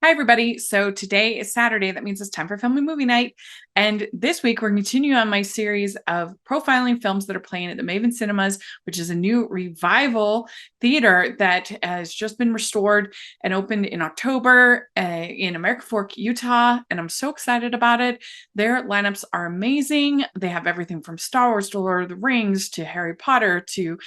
Hi, everybody. So today is Saturday. That means it's time for family movie night. And this week, we're continuing on my series of profiling films that are playing at the Maven Cinemas, which is a new revival theater that has just been restored and opened in October in American Fork, Utah. And I'm so excited about it. Their lineups are amazing. They have everything from Star Wars to Lord of the Rings to Harry Potter to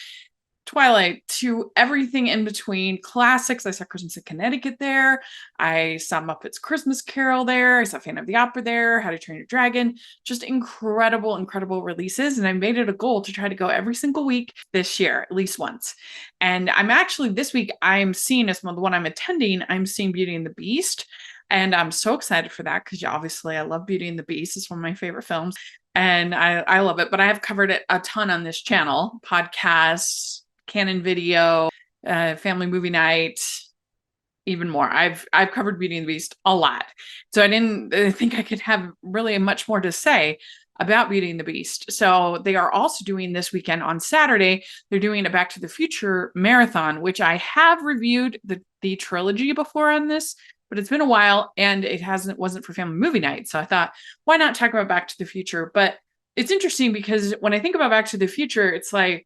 Twilight to everything in between. Classics. I saw Christmas in Connecticut there. I saw Muppets Christmas Carol there. I saw Phantom of the Opera there. How to Train Your Dragon. Just incredible, incredible releases. And I made it a goal to try to go every single week this year, at least once. And I'm actually, this week, I'm seeing as the one I'm attending, I'm seeing Beauty and the Beast. And I'm so excited for that because obviously I love Beauty and the Beast. It's one of my favorite films. And I love it. But I have covered it a ton on this channel, podcasts, Canon Video, Family Movie Night, even more. I've covered Beauty and the Beast a lot. So I didn't think I could have really much more to say about Beauty and the Beast. So they are also doing this weekend on Saturday, they're doing a Back to the Future marathon, which I have reviewed the trilogy before on this, but it's been a while and wasn't for family movie night. So I thought, why not talk about Back to the Future? But it's interesting because when I think about Back to the Future, it's like,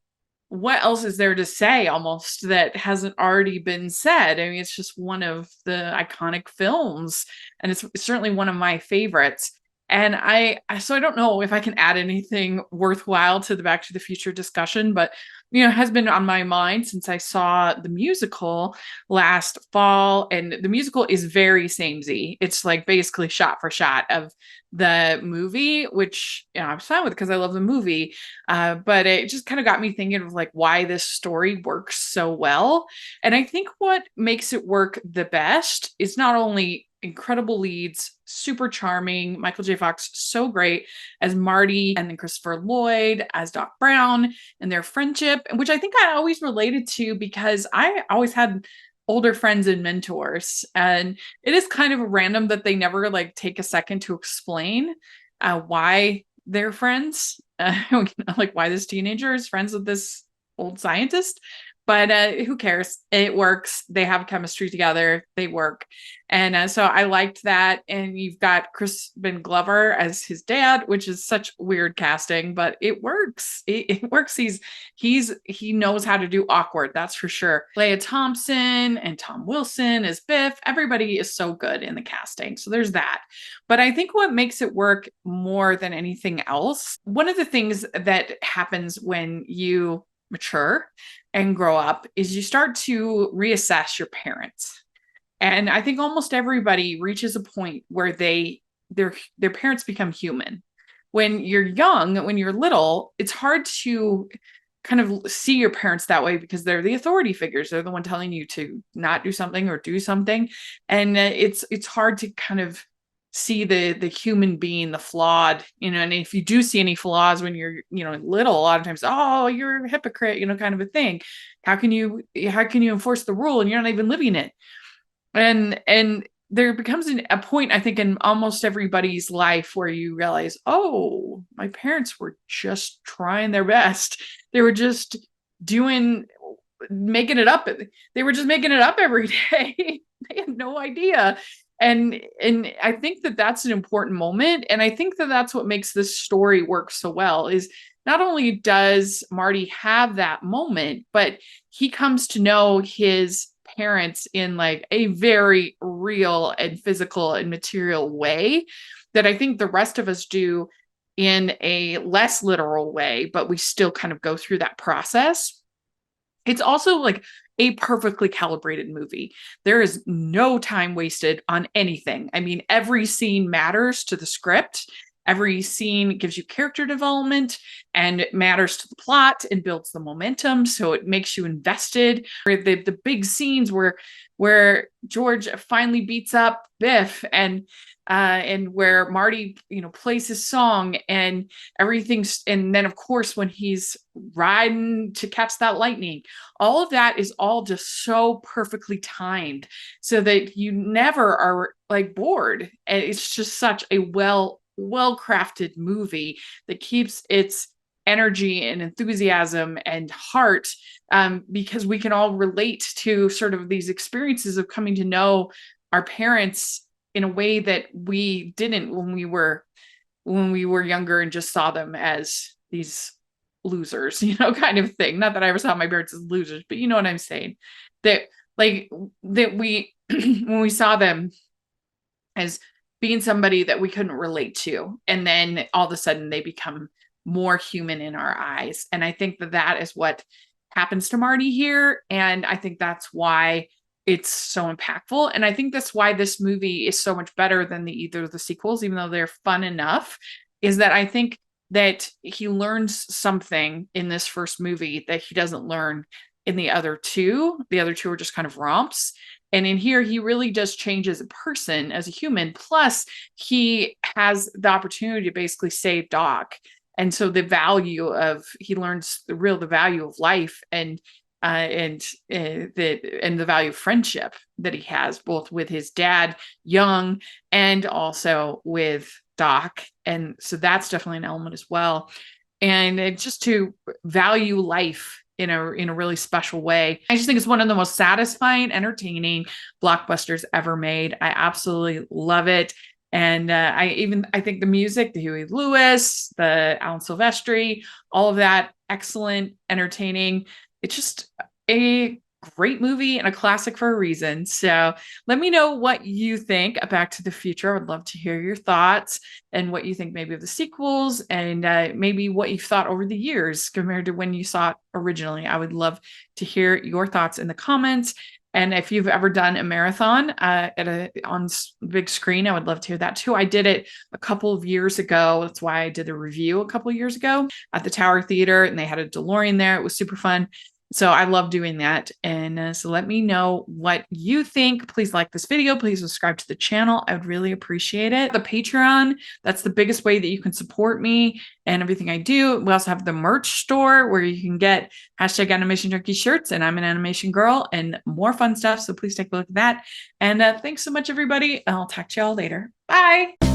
what else is there to say almost that hasn't already been said? I mean, it's just one of the iconic films, and it's certainly one of my favorites. And so I don't know if I can add anything worthwhile to the Back to the Future discussion, but it has been on my mind since I saw the musical last fall, and the musical is very samey. It's like basically shot for shot of the movie, which I'm fine with because I love the movie. But it just kind of got me thinking of like why this story works so well. And I think what makes it work the best is not only incredible leads, super charming. Michael J. Fox, so great as Marty, and then Christopher Lloyd as Doc Brown and their friendship, which I think I always related to because I always had older friends and mentors. And it is kind of random that they never like take a second to explain why they're friends, like why this teenager is friends with this old scientist. But who cares? It works. They have chemistry together. They work. And so I liked that. And you've got Crispin Glover as his dad, which is such weird casting, but it works. It works. He knows how to do awkward. That's for sure. Leia Thompson and Tom Wilson as Biff. Everybody is so good in the casting. So there's that. But I think what makes it work more than anything else, one of the things that happens when you mature and grow up is you start to reassess your parents. And I think almost everybody reaches a point where their parents become human. When you're young, when you're little, it's hard to kind of see your parents that way because they're the authority figures. They're the one telling you to not do something or do something. And it's hard to kind of see the human being, the flawed, and if you do see any flaws when you're, little, a lot of times, oh, you're a hypocrite, kind of a thing. How can you enforce the rule and you're not even living it? And there becomes a point, I think, in almost everybody's life where you realize, oh, my parents were just trying their best. They were just making it up. They were just making it up every day. They had no idea. And I think that that's an important moment. And I think that that's what makes this story work so well is not only does Marty have that moment, but he comes to know his parents in like a very real and physical and material way that I think the rest of us do in a less literal way, but we still kind of go through that process. It's also like a perfectly calibrated movie. There is no time wasted on anything. I mean, every scene matters to the script. Every scene gives you character development and it matters to the plot and builds the momentum. So it makes you invested. The big scenes where George finally beats up Biff and where Marty, plays his song and everything's, and then of course when he's riding to catch that lightning, all of that is all just so perfectly timed so that you never are like bored. And it's just such a well-crafted movie that keeps its energy and enthusiasm and heart, because we can all relate to sort of these experiences of coming to know our parents in a way that we didn't when we were younger and just saw them as these losers, kind of thing. Not that I ever saw my parents as losers, but you know what I'm saying. That like that we when we saw them as being somebody that we couldn't relate to, and then all of a sudden they become more human in our eyes. And I think that that is what happens to Marty here, and I think that's why it's so impactful. And I think that's why this movie is so much better than either of the sequels, even though they're fun enough, is that I think that he learns something in this first movie that he doesn't learn in the other two. The other two are just kind of romps. And in here, he really does change as a person, as a human. Plus, he has the opportunity to basically save Doc. And so he learns the value of life and the value of friendship that he has, both with his dad, Young, and also with Doc. And so that's definitely an element as well. And just to value life in a really special way. I just think it's one of the most satisfying, entertaining blockbusters ever made. I absolutely love it. And I think the music, the Huey Lewis, the Alan Silvestri, all of that, excellent, entertaining. It's just a great movie and a classic for a reason. So let me know what you think of Back to the Future. I would love to hear your thoughts and what you think maybe of the sequels, and maybe what you've thought over the years compared to when you saw it originally. I would love to hear your thoughts in the comments. And if you've ever done a marathon on big screen, I would love to hear that too. I did it a couple of years ago. That's why I did the review a couple of years ago at the Tower Theater, and they had a DeLorean there. It was super fun. So I love doing that. And so let me know what you think. Please like this video. Please subscribe to the channel. I would really appreciate it. The Patreon, that's the biggest way that you can support me and everything I do. We also have the merch store where you can get #AnimationJunkie shirts, and I'm an animation girl, and more fun stuff. So please take a look at that. And thanks so much, everybody. I'll talk to y'all later. Bye.